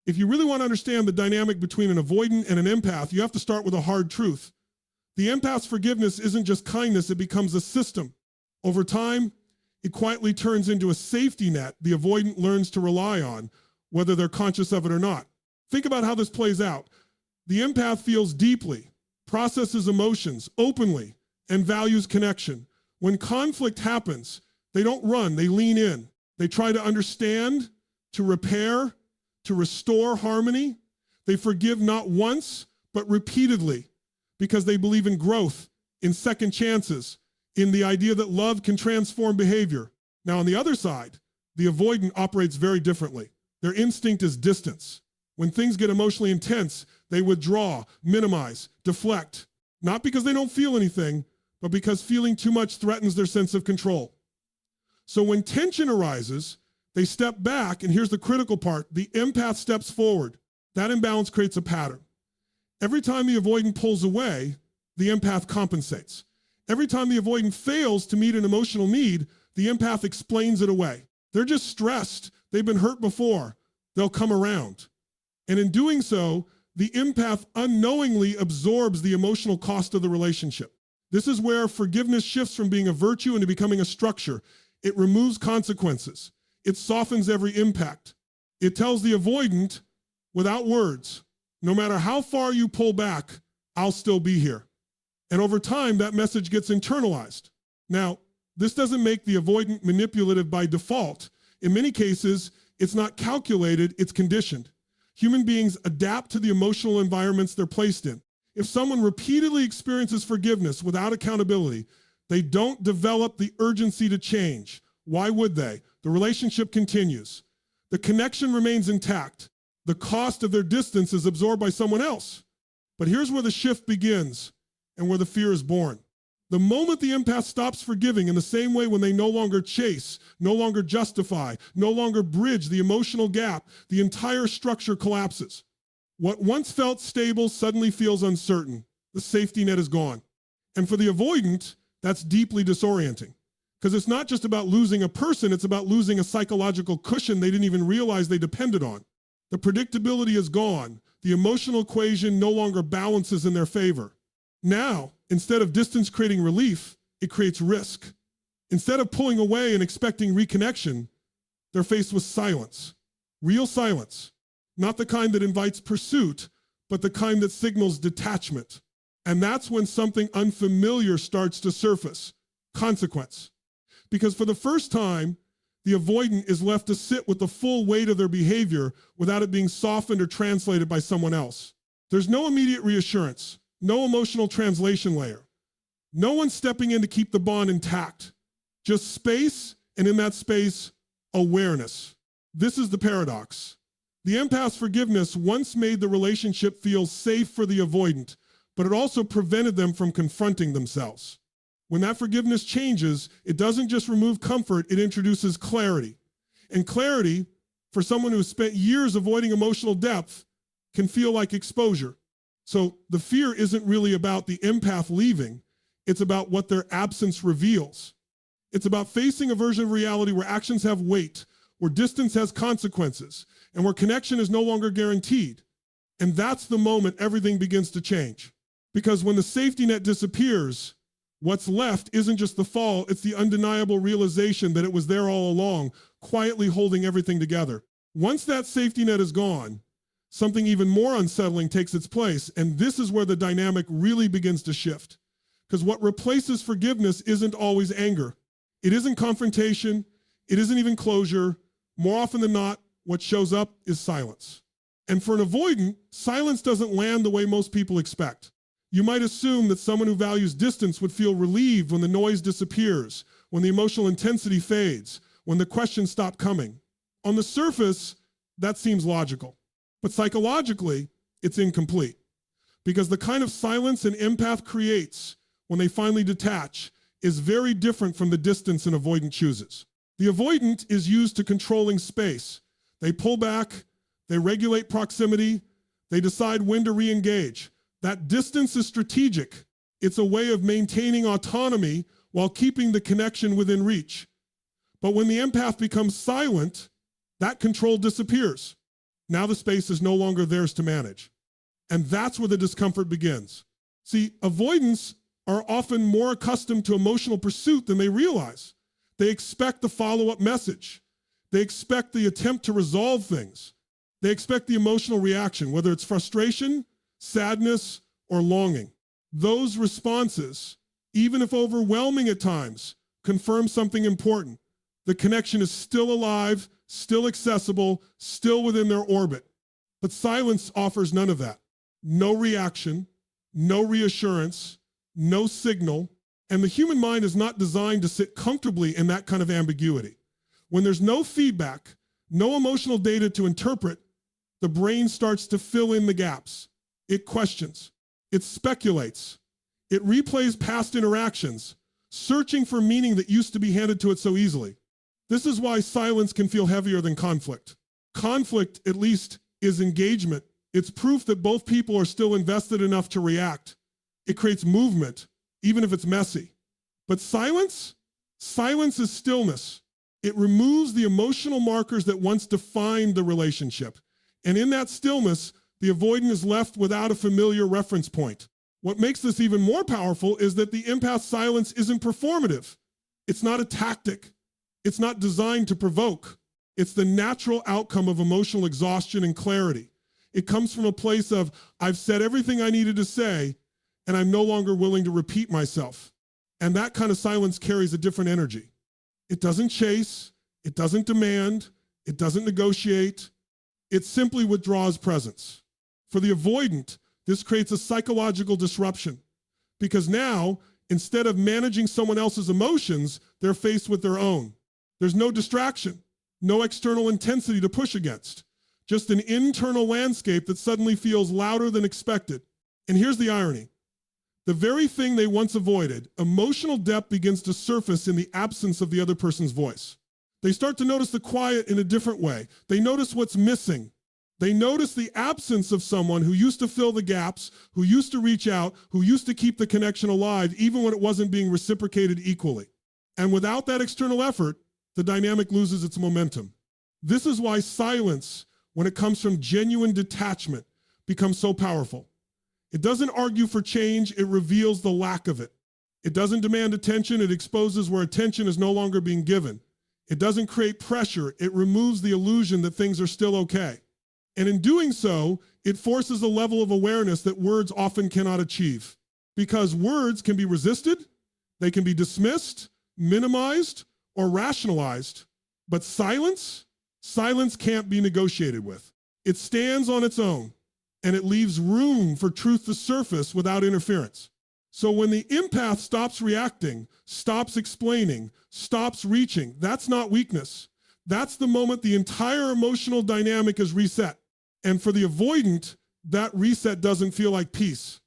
If you really want to understand the dynamic between an avoidant and an empath, you have to start with a hard truth. The empath's forgiveness isn't just kindness, it becomes a system. Over time, it quietly turns into a safety net the avoidant learns to rely on, whether they're conscious of it or not. Think about how this plays out. The empath feels deeply, processes emotions openly, and values connection. When conflict happens, they don't run, they lean in. They try to understand, to repair, to restore harmony. They forgive not once, but repeatedly, because they believe in growth, in second chances, in the idea that love can transform behavior. Now, on the other side, the avoidant operates very differently. Their instinct is distance. When things get emotionally intense, they withdraw, minimize, deflect, not because they don't feel anything, but because feeling too much threatens their sense of control. So when tension arises, they step back, and here's the critical part, the empath steps forward. That imbalance creates a pattern. Every time the avoidant pulls away, the empath compensates. Every time the avoidant fails to meet an emotional need, the empath explains it away. They're just stressed. They've been hurt before. They'll come around. And in doing so, the empath unknowingly absorbs the emotional cost of the relationship. This is where forgiveness shifts from being a virtue into becoming a structure. It removes consequences. It softens every impact. It tells the avoidant, without words, no matter how far you pull back, I'll still be here. And over time, that message gets internalized. Now, this doesn't make the avoidant manipulative by default. In many cases, it's not calculated, it's conditioned. Human beings adapt to the emotional environments they're placed in. If someone repeatedly experiences forgiveness without accountability, they don't develop the urgency to change. Why would they? The relationship continues. The connection remains intact. The cost of their distance is absorbed by someone else. But here's where the shift begins and where the fear is born. The moment the empath stops forgiving, in the same way when they no longer chase, no longer justify, no longer bridge the emotional gap, the entire structure collapses. What once felt stable suddenly feels uncertain. The safety net is gone. And for the avoidant, that's deeply disorienting. Because it's not just about losing a person, it's about losing a psychological cushion they didn't even realize they depended on. The predictability is gone. The emotional equation no longer balances in their favor. Now, instead of distance creating relief, it creates risk. Instead of pulling away and expecting reconnection, they're faced with silence. Real silence. Not the kind that invites pursuit, but the kind that signals detachment. And that's when something unfamiliar starts to surface. Consequence. Because for the first time, the avoidant is left to sit with the full weight of their behavior without it being softened or translated by someone else. There's no immediate reassurance, no emotional translation layer. No one stepping in to keep the bond intact. Just space, and in that space, awareness. This is the paradox. The empath's forgiveness once made the relationship feel safe for the avoidant, but it also prevented them from confronting themselves. When that forgiveness changes, it doesn't just remove comfort, it introduces clarity. And clarity, for someone who has spent years avoiding emotional depth, can feel like exposure. So the fear isn't really about the empath leaving, it's about what their absence reveals. It's about facing a version of reality where actions have weight, where distance has consequences, and where connection is no longer guaranteed. And that's the moment everything begins to change. Because when the safety net disappears, what's left isn't just the fall, it's the undeniable realization that it was there all along, quietly holding everything together. Once that safety net is gone, something even more unsettling takes its place, and this is where the dynamic really begins to shift. Because what replaces forgiveness isn't always anger. It isn't confrontation, it isn't even closure. More often than not, what shows up is silence. And for an avoidant, silence doesn't land the way most people expect. You might assume that someone who values distance would feel relieved when the noise disappears, when the emotional intensity fades, when the questions stop coming. On the surface, that seems logical. But psychologically, it's incomplete. Because the kind of silence an empath creates when they finally detach is very different from the distance an avoidant chooses. The avoidant is used to controlling space. They pull back, they regulate proximity, they decide when to re-engage. That distance is strategic. It's a way of maintaining autonomy while keeping the connection within reach. But when the empath becomes silent, that control disappears. Now the space is no longer theirs to manage. And that's where the discomfort begins. See, avoidants are often more accustomed to emotional pursuit than they realize. They expect the follow-up message. They expect the attempt to resolve things. They expect the emotional reaction, whether it's frustration, sadness, or longing. Those responses, even if overwhelming at times, confirm something important. The connection is still alive, still accessible, still within their orbit. But silence offers none of that. No reaction, no reassurance, no signal, and the human mind is not designed to sit comfortably in that kind of ambiguity. When there's no feedback, no emotional data to interpret, the brain starts to fill in the gaps. It questions, it speculates, it replays past interactions, searching for meaning that used to be handed to it so easily. This is why silence can feel heavier than conflict. Conflict, at least, is engagement. It's proof that both people are still invested enough to react. It creates movement, even if it's messy. But silence? Silence is stillness. It removes the emotional markers that once defined the relationship. And in that stillness, the avoidant is left without a familiar reference point. What makes this even more powerful is that the empath's silence isn't performative. It's not a tactic. It's not designed to provoke. It's the natural outcome of emotional exhaustion and clarity. It comes from a place of, I've said everything I needed to say, and I'm no longer willing to repeat myself. And that kind of silence carries a different energy. It doesn't chase, it doesn't demand, it doesn't negotiate. It simply withdraws presence. For the avoidant, this creates a psychological disruption because now, instead of managing someone else's emotions, they're faced with their own. There's no distraction, no external intensity to push against, just an internal landscape that suddenly feels louder than expected. And here's the irony. The very thing they once avoided, emotional depth, begins to surface in the absence of the other person's voice. They start to notice the quiet in a different way. They notice what's missing. They notice the absence of someone who used to fill the gaps, who used to reach out, who used to keep the connection alive, even when it wasn't being reciprocated equally. And without that external effort, the dynamic loses its momentum. This is why silence, when it comes from genuine detachment, becomes so powerful. It doesn't argue for change, it reveals the lack of it. It doesn't demand attention, it exposes where attention is no longer being given. It doesn't create pressure, it removes the illusion that things are still okay. And in doing so, it forces a level of awareness that words often cannot achieve. Because words can be resisted, they can be dismissed, minimized, or rationalized. But silence can't be negotiated with. It stands on its own, and it leaves room for truth to surface without interference. So when the empath stops reacting, stops explaining, stops reaching, that's not weakness. That's the moment the entire emotional dynamic is reset. And for the avoidant, that reset doesn't feel like peace.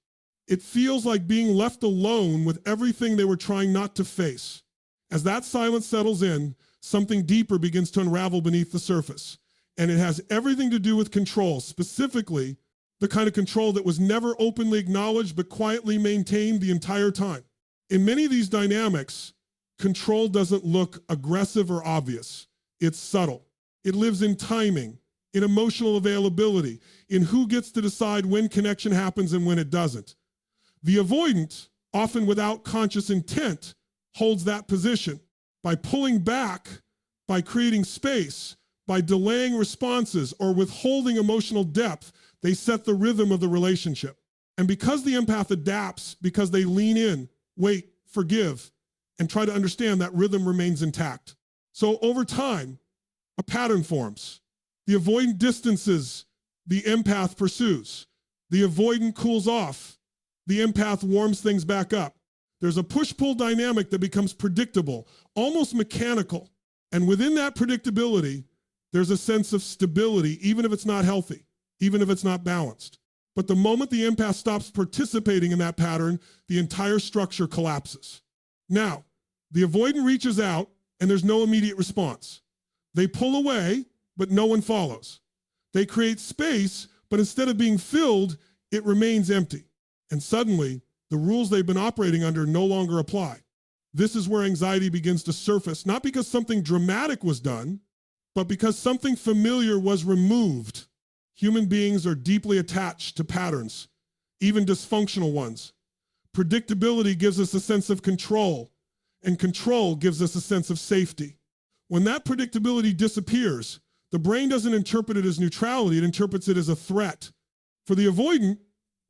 It feels like being left alone with everything they were trying not to face. As that silence settles in, something deeper begins to unravel beneath the surface. And it has everything to do with control, specifically the kind of control that was never openly acknowledged but quietly maintained the entire time. In many of these dynamics, control doesn't look aggressive or obvious. It's subtle. It lives in timing, in emotional availability, in who gets to decide when connection happens and when it doesn't. The avoidant, often without conscious intent, holds that position. By pulling back, by creating space, by delaying responses, or withholding emotional depth, they set the rhythm of the relationship. And because the empath adapts, because they lean in, wait, forgive, and try to understand, that rhythm remains intact. So over time, a pattern forms. The avoidant distances, the empath pursues. The avoidant cools off. The empath warms things back up. There's a push-pull dynamic that becomes predictable, almost mechanical. And within that predictability, there's a sense of stability, even if it's not healthy, even if it's not balanced. But the moment the empath stops participating in that pattern, the entire structure collapses. Now, the avoidant reaches out, and there's no immediate response. They pull away, but no one follows. They create space, but instead of being filled, it remains empty. And suddenly, the rules they've been operating under no longer apply. This is where anxiety begins to surface, not because something dramatic was done, but because something familiar was removed. Human beings are deeply attached to patterns, even dysfunctional ones. Predictability gives us a sense of control, and control gives us a sense of safety. When that predictability disappears, the brain doesn't interpret it as neutrality, it interprets it as a threat. For the avoidant,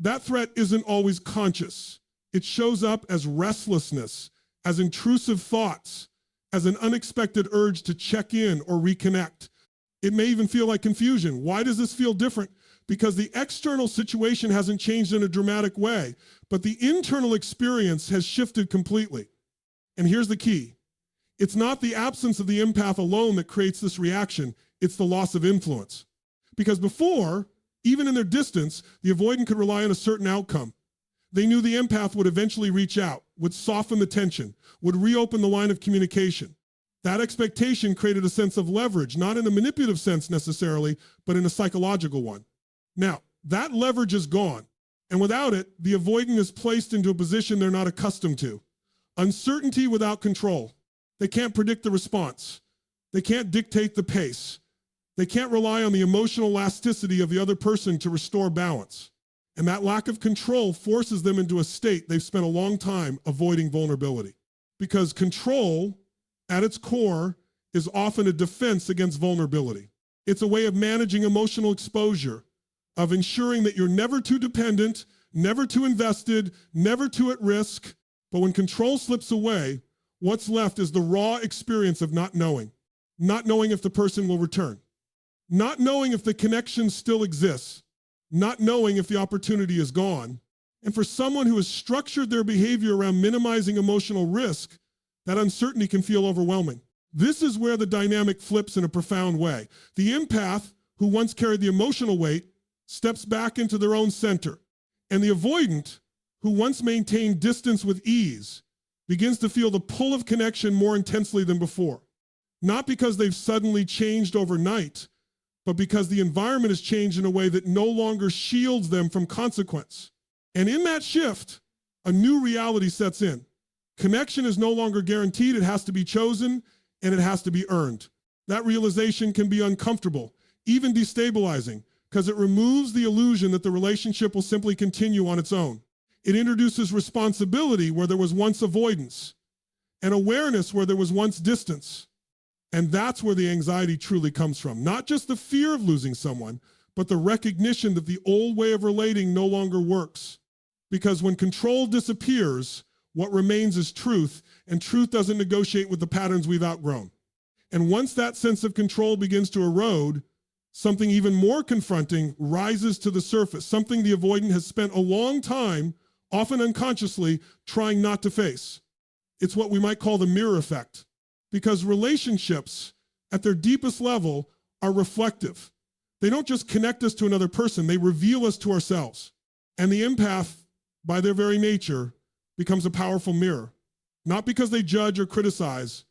that threat isn't always conscious. It shows up as restlessness, as intrusive thoughts, as an unexpected urge to check in or reconnect. It may even feel like confusion. Why does this feel different? Because the external situation hasn't changed in a dramatic way, but the internal experience has shifted completely. And here's the key. It's not the absence of the empath alone that creates this reaction, it's the loss of influence. Because before, even in their distance, the avoidant could rely on a certain outcome. They knew the empath would eventually reach out, would soften the tension, would reopen the line of communication. That expectation created a sense of leverage, not in a manipulative sense necessarily, but in a psychological one. Now, that leverage is gone, and without it, the avoidant is placed into a position they're not accustomed to. Uncertainty without control. They can't predict the response. They can't dictate the pace. They can't rely on the emotional elasticity of the other person to restore balance. And that lack of control forces them into a state they've spent a long time avoiding vulnerability. Because control, at its core, is often a defense against vulnerability. It's a way of managing emotional exposure, of ensuring that you're never too dependent, never too invested, never too at risk. But when control slips away, what's left is the raw experience of not knowing if the person will return, not knowing if the connection still exists, not knowing if the opportunity is gone. And for someone who has structured their behavior around minimizing emotional risk, that uncertainty can feel overwhelming. This is where the dynamic flips in a profound way. The empath, who once carried the emotional weight, steps back into their own center. And the avoidant, who once maintained distance with ease, begins to feel the pull of connection more intensely than before. Not because they've suddenly changed overnight, but because the environment has changed in a way that no longer shields them from consequence. And in that shift, a new reality sets in. Connection is no longer guaranteed, it has to be chosen, and it has to be earned. That realization can be uncomfortable, even destabilizing, because it removes the illusion that the relationship will simply continue on its own. It introduces responsibility where there was once avoidance, and awareness where there was once distance. And that's where the anxiety truly comes from. Not just the fear of losing someone, but the recognition that the old way of relating no longer works. Because when control disappears, what remains is truth, and truth doesn't negotiate with the patterns we've outgrown. And once that sense of control begins to erode, something even more confronting rises to the surface, something the avoidant has spent a long time, often unconsciously, trying not to face. It's what we might call the mirror effect. Because relationships, at their deepest level, are reflective. They don't just connect us to another person, they reveal us to ourselves. And the empath, by their very nature, becomes a powerful mirror. Not because they judge or criticize,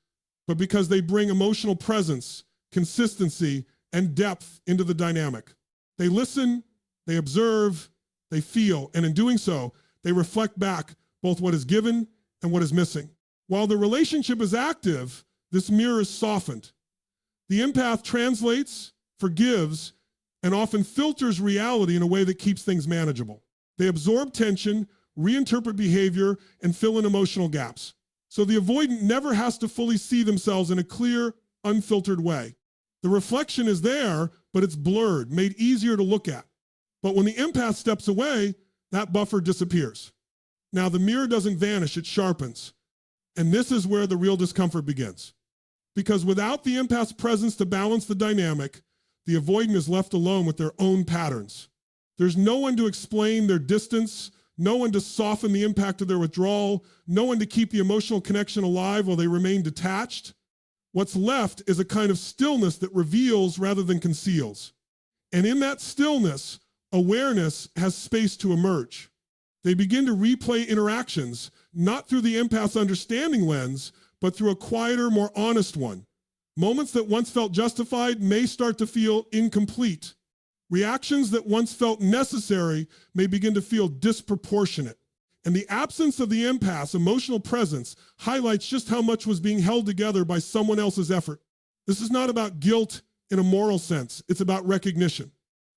but because they bring emotional presence, consistency, and depth into the dynamic. They listen, they observe, they feel, and in doing so, they reflect back both what is given and what is missing. While the relationship is active, this mirror is softened. The empath translates, forgives, and often filters reality in a way that keeps things manageable. They absorb tension, reinterpret behavior, and fill in emotional gaps. So the avoidant never has to fully see themselves in a clear, unfiltered way. The reflection is there, but it's blurred, made easier to look at. But when the empath steps away, that buffer disappears. Now the mirror doesn't vanish, it sharpens. And this is where the real discomfort begins. Because without the empath's presence to balance the dynamic, the avoidant is left alone with their own patterns. There's no one to explain their distance, no one to soften the impact of their withdrawal, no one to keep the emotional connection alive while they remain detached. What's left is a kind of stillness that reveals rather than conceals. And in that stillness, awareness has space to emerge. They begin to replay interactions, not through the empath's understanding lens, but through a quieter, more honest one. Moments that once felt justified may start to feel incomplete. Reactions that once felt necessary may begin to feel disproportionate. And the absence of the empath's emotional presence highlights just how much was being held together by someone else's effort. This is not about guilt in a moral sense. It's about recognition.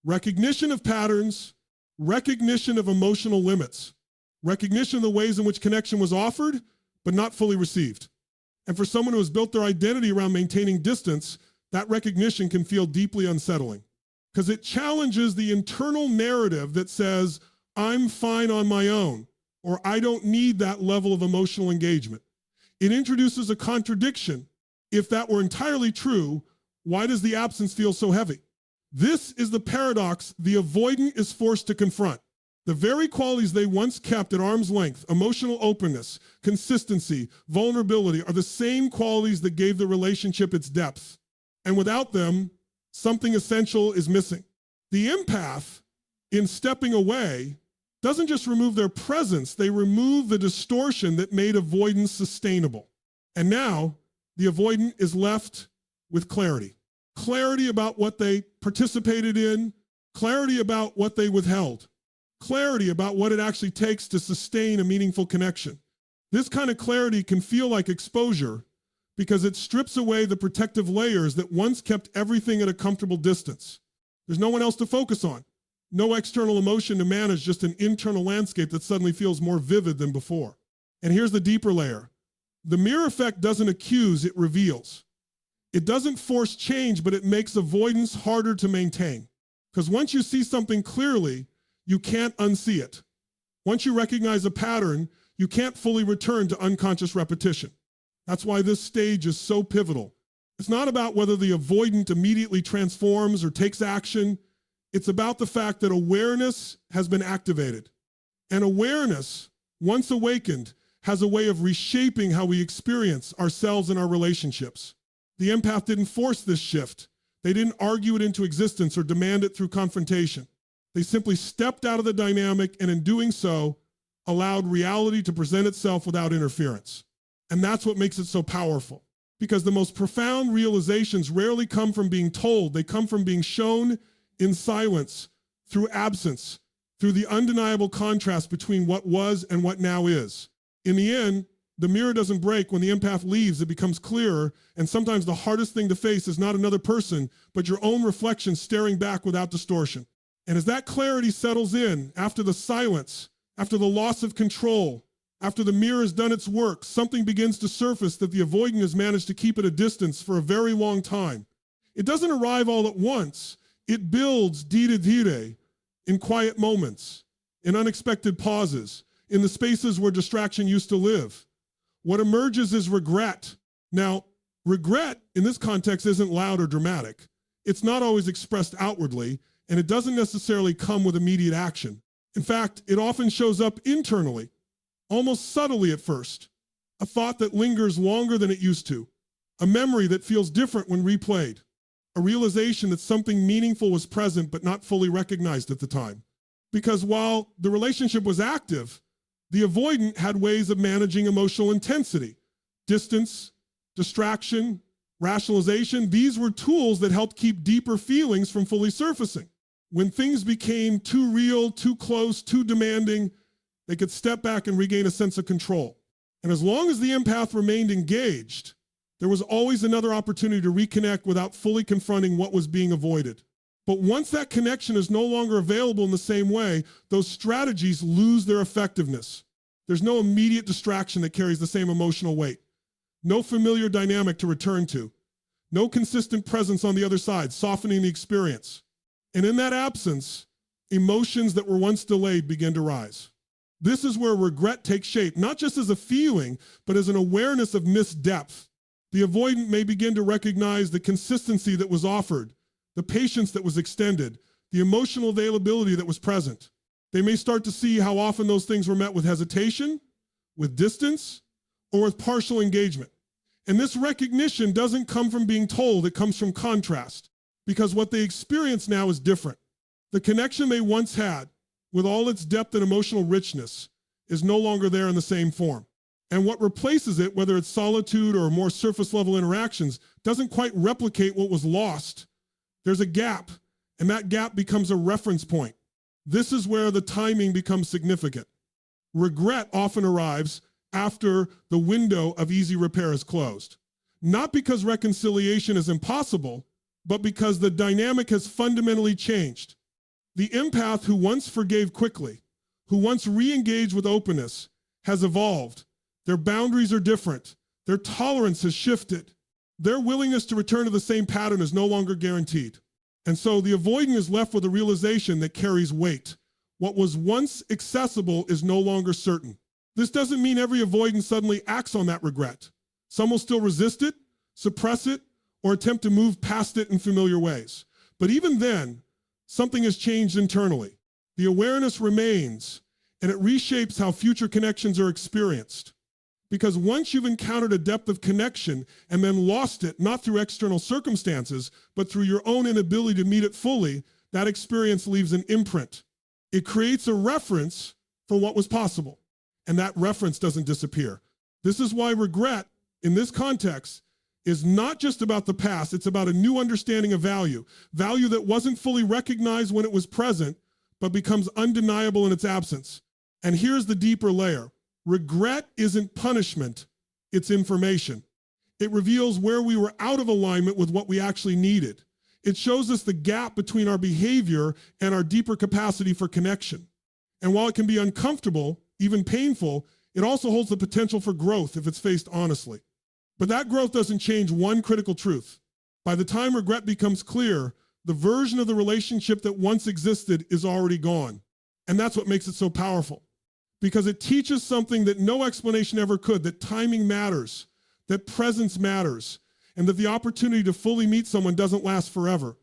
Recognition of patterns, recognition of emotional limits, recognition of the ways in which connection was offered, but not fully received. And for someone who has built their identity around maintaining distance, that recognition can feel deeply unsettling because it challenges the internal narrative that says, I'm fine on my own, or I don't need that level of emotional engagement. It introduces a contradiction. If that were entirely true, why does the absence feel so heavy? This is the paradox the avoidant is forced to confront. The very qualities they once kept at arm's length, emotional openness, consistency, vulnerability, are the same qualities that gave the relationship its depth. And without them, something essential is missing. The empath, in stepping away, doesn't just remove their presence, they remove the distortion that made avoidance sustainable. And now, the avoidant is left with clarity. Clarity about what they participated in, clarity about what they withheld, clarity about what it actually takes to sustain a meaningful connection. This kind of clarity can feel like exposure because it strips away the protective layers that once kept everything at a comfortable distance. There's no one else to focus on, no external emotion to manage, just an internal landscape that suddenly feels more vivid than before. And here's the deeper layer. The mirror effect doesn't accuse, it reveals. It doesn't force change, but it makes avoidance harder to maintain. Because once you see something clearly, you can't unsee it. Once you recognize a pattern, you can't fully return to unconscious repetition. That's why this stage is so pivotal. It's not about whether the avoidant immediately transforms or takes action. It's about the fact that awareness has been activated. And awareness, once awakened, has a way of reshaping how we experience ourselves and our relationships. The empath didn't force this shift. They didn't argue it into existence or demand it through confrontation. They simply stepped out of the dynamic and in doing so, allowed reality to present itself without interference. And that's what makes it so powerful. Because the most profound realizations rarely come from being told. They come from being shown in silence, through absence, through the undeniable contrast between what was and what now is. In the end, the mirror doesn't break. When the empath leaves, it becomes clearer, and sometimes the hardest thing to face is not another person, but your own reflection staring back without distortion. And as that clarity settles in, after the silence, after the loss of control, after the mirror has done its work, something begins to surface that the avoidant has managed to keep at a distance for a very long time. It doesn't arrive all at once. It builds dire dire in quiet moments, in unexpected pauses, in the spaces where distraction used to live. What emerges is regret. Now, regret in this context isn't loud or dramatic. It's not always expressed outwardly, and it doesn't necessarily come with immediate action. In fact, it often shows up internally, almost subtly at first. A thought that lingers longer than it used to. A memory that feels different when replayed. A realization that something meaningful was present but not fully recognized at the time. Because while the relationship was active, the avoidant had ways of managing emotional intensity, distance, distraction, rationalization. These were tools that helped keep deeper feelings from fully surfacing. When things became too real, too close, too demanding, they could step back and regain a sense of control. And as long as the empath remained engaged, there was always another opportunity to reconnect without fully confronting what was being avoided. But once that connection is no longer available in the same way, those strategies lose their effectiveness. There's no immediate distraction that carries the same emotional weight. No familiar dynamic to return to. No consistent presence on the other side, softening the experience. And in that absence, emotions that were once delayed begin to rise. This is where regret takes shape, not just as a feeling, but as an awareness of missed depth. The avoidant may begin to recognize the consistency that was offered, the patience that was extended, the emotional availability that was present. They may start to see how often those things were met with hesitation, with distance, or with partial engagement. And this recognition doesn't come from being told, it comes from contrast, because what they experience now is different. The connection they once had, with all its depth and emotional richness, is no longer there in the same form. And what replaces it, whether it's solitude or more surface level interactions, doesn't quite replicate what was lost. There's a gap, and that gap becomes a reference point. This is where the timing becomes significant. Regret often arrives after the window of easy repair is closed. Not because reconciliation is impossible, but because the dynamic has fundamentally changed. The empath who once forgave quickly, who once re-engaged with openness, has evolved. Their boundaries are different. Their tolerance has shifted. Their willingness to return to the same pattern is no longer guaranteed. And so the avoidant is left with a realization that carries weight. What was once accessible is no longer certain. This doesn't mean every avoidant suddenly acts on that regret. Some will still resist it, suppress it, or attempt to move past it in familiar ways. But even then, something has changed internally. The awareness remains, and it reshapes how future connections are experienced. Because once you've encountered a depth of connection and then lost it, not through external circumstances, but through your own inability to meet it fully, that experience leaves an imprint. It creates a reference for what was possible, and that reference doesn't disappear. This is why regret, in this context, is not just about the past, it's about a new understanding of value. Value that wasn't fully recognized when it was present, but becomes undeniable in its absence. And here's the deeper layer. Regret isn't punishment, it's information. It reveals where we were out of alignment with what we actually needed. It shows us the gap between our behavior and our deeper capacity for connection. And while it can be uncomfortable, even painful, it also holds the potential for growth if it's faced honestly. But that growth doesn't change one critical truth. By the time regret becomes clear, the version of the relationship that once existed is already gone. And that's what makes it so powerful. Because it teaches something that no explanation ever could, that timing matters, that presence matters, and that the opportunity to fully meet someone doesn't last forever.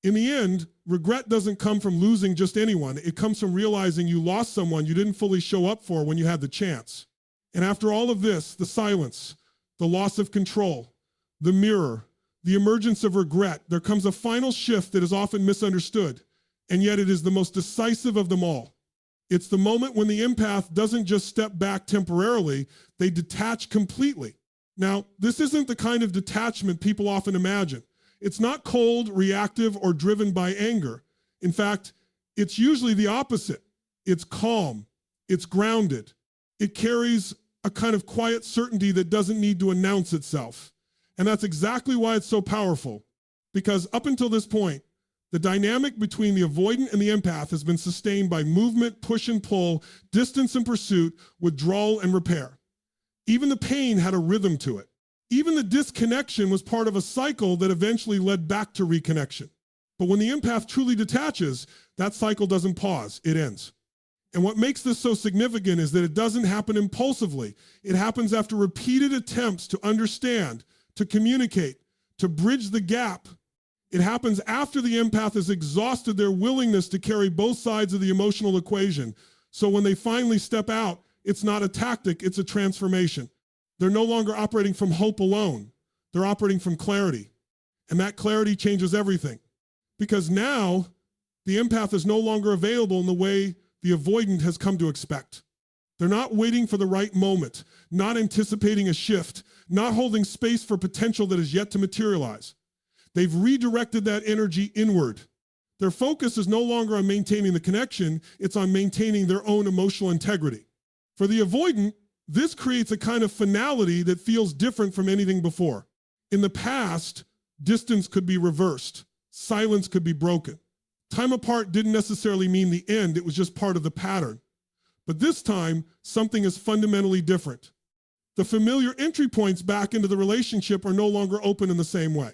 In the end, regret doesn't come from losing just anyone. It comes from realizing you lost someone you didn't fully show up for when you had the chance. And after all of this, the silence, the loss of control, the mirror, the emergence of regret, there comes a final shift that is often misunderstood, and yet it is the most decisive of them all. It's the moment when the empath doesn't just step back temporarily, they detach completely. Now, this isn't the kind of detachment people often imagine. It's not cold, reactive, or driven by anger. In fact, it's usually the opposite. It's calm, it's grounded. It carries a kind of quiet certainty that doesn't need to announce itself. And that's exactly why it's so powerful. Because up until this point, the dynamic between the avoidant and the empath has been sustained by movement, push and pull, distance and pursuit, withdrawal and repair. Even the pain had a rhythm to it. Even the disconnection was part of a cycle that eventually led back to reconnection. But when the empath truly detaches, that cycle doesn't pause, it ends. And what makes this so significant is that it doesn't happen impulsively. It happens after repeated attempts to understand, to communicate, to bridge the gap. It happens after the empath has exhausted their willingness to carry both sides of the emotional equation. So when they finally step out, it's not a tactic, it's a transformation. They're no longer operating from hope alone. They're operating from clarity. And that clarity changes everything. Because now, the empath is no longer available in the way the avoidant has come to expect. They're not waiting for the right moment, not anticipating a shift, not holding space for potential that is yet to materialize. They've redirected that energy inward. Their focus is no longer on maintaining the connection, it's on maintaining their own emotional integrity. For the avoidant, this creates a kind of finality that feels different from anything before. In the past, distance could be reversed, silence could be broken. Time apart didn't necessarily mean the end, it was just part of the pattern. But this time, something is fundamentally different. The familiar entry points back into the relationship are no longer open in the same way.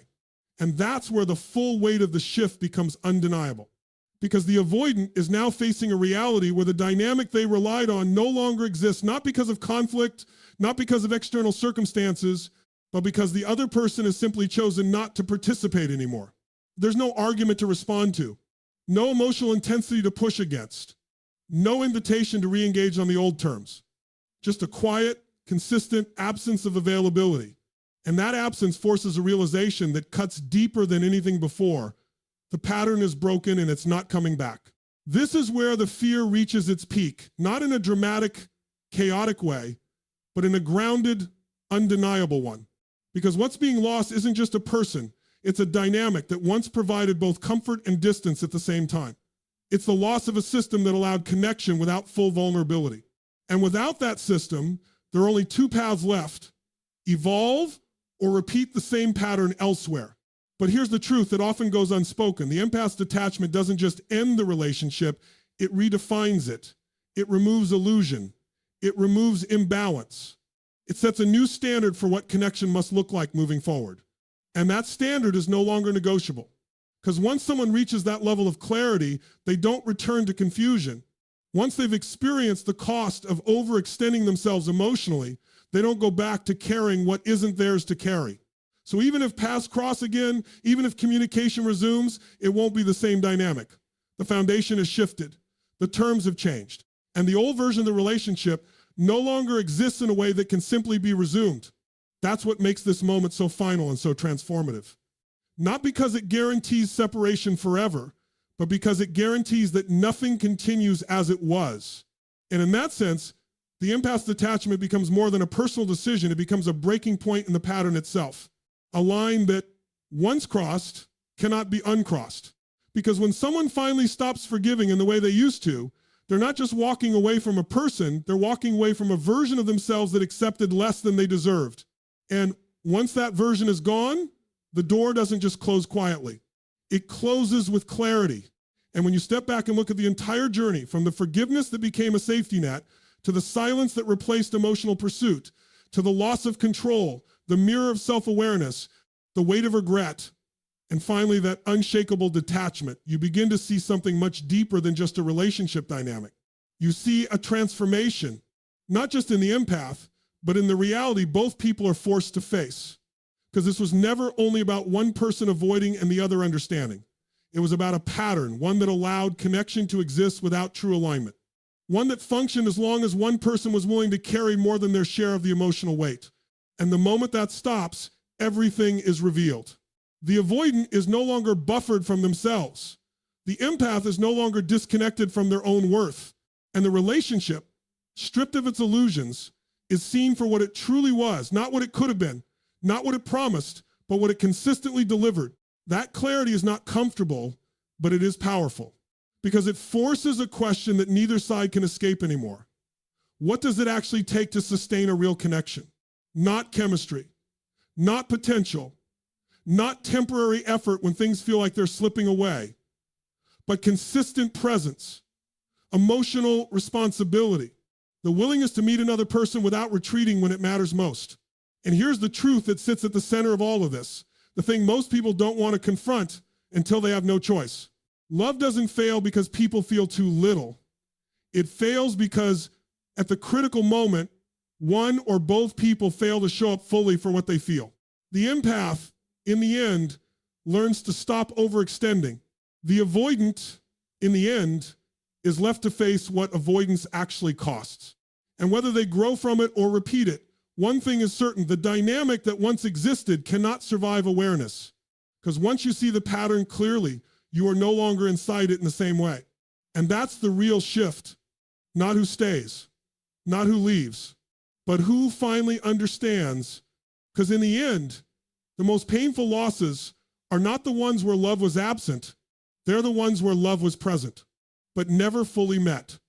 And that's where the full weight of the shift becomes undeniable. Because the avoidant is now facing a reality where the dynamic they relied on no longer exists, not because of conflict, not because of external circumstances, but because the other person has simply chosen not to participate anymore. There's no argument to respond to, no emotional intensity to push against, no invitation to re-engage on the old terms, just a quiet, consistent absence of availability. And that absence forces a realization that cuts deeper than anything before. The pattern is broken and it's not coming back. This is where the fear reaches its peak, not in a dramatic, chaotic way, but in a grounded, undeniable one. Because what's being lost isn't just a person, it's a dynamic that once provided both comfort and distance at the same time. It's the loss of a system that allowed connection without full vulnerability. And without that system, there are only two paths left: evolve or repeat the same pattern elsewhere. But here's the truth that often goes unspoken. The empath's detachment doesn't just end the relationship, it redefines it. It removes illusion. It removes imbalance. It sets a new standard for what connection must look like moving forward. And that standard is no longer negotiable. Because once someone reaches that level of clarity, they don't return to confusion. Once they've experienced the cost of overextending themselves emotionally, they don't go back to carrying what isn't theirs to carry. So even if paths cross again, even if communication resumes, it won't be the same dynamic. The foundation has shifted. The terms have changed. And the old version of the relationship no longer exists in a way that can simply be resumed. That's what makes this moment so final and so transformative. Not because it guarantees separation forever, but because it guarantees that nothing continues as it was. And in that sense, the empath's detachment becomes more than a personal decision. It becomes a breaking point in the pattern itself. A line that, once crossed, cannot be uncrossed. Because when someone finally stops forgiving in the way they used to, they're not just walking away from a person, they're walking away from a version of themselves that accepted less than they deserved. And once that version is gone, the door doesn't just close quietly. It closes with clarity. And when you step back and look at the entire journey, from the forgiveness that became a safety net, to the silence that replaced emotional pursuit, to the loss of control, the mirror of self-awareness, the weight of regret, and finally that unshakable detachment, you begin to see something much deeper than just a relationship dynamic. You see a transformation, not just in the empath, but in the reality both people are forced to face. Because this was never only about one person avoiding and the other understanding. It was about a pattern, one that allowed connection to exist without true alignment. One that functioned as long as one person was willing to carry more than their share of the emotional weight. And the moment that stops, everything is revealed. The avoidant is no longer buffered from themselves. The empath is no longer disconnected from their own worth. And the relationship, stripped of its illusions, is seen for what it truly was, not what it could have been, not what it promised, but what it consistently delivered. That clarity is not comfortable, but it is powerful because it forces a question that neither side can escape anymore. What does it actually take to sustain a real connection? Not chemistry, not potential, not temporary effort when things feel like they're slipping away, but consistent presence, emotional responsibility, the willingness to meet another person without retreating when it matters most. And here's the truth that sits at the center of all of this, the thing most people don't want to confront until they have no choice. Love doesn't fail because people feel too little. It fails because at the critical moment, one or both people fail to show up fully for what they feel. The empath, in the end, learns to stop overextending. The avoidant, in the end, is left to face what avoidance actually costs. And whether they grow from it or repeat it, one thing is certain, the dynamic that once existed cannot survive awareness. Because once you see the pattern clearly, you are no longer inside it in the same way. And that's the real shift. Not who stays, not who leaves, but who finally understands. Because in the end, the most painful losses are not the ones where love was absent. They're the ones where love was present, but never fully met.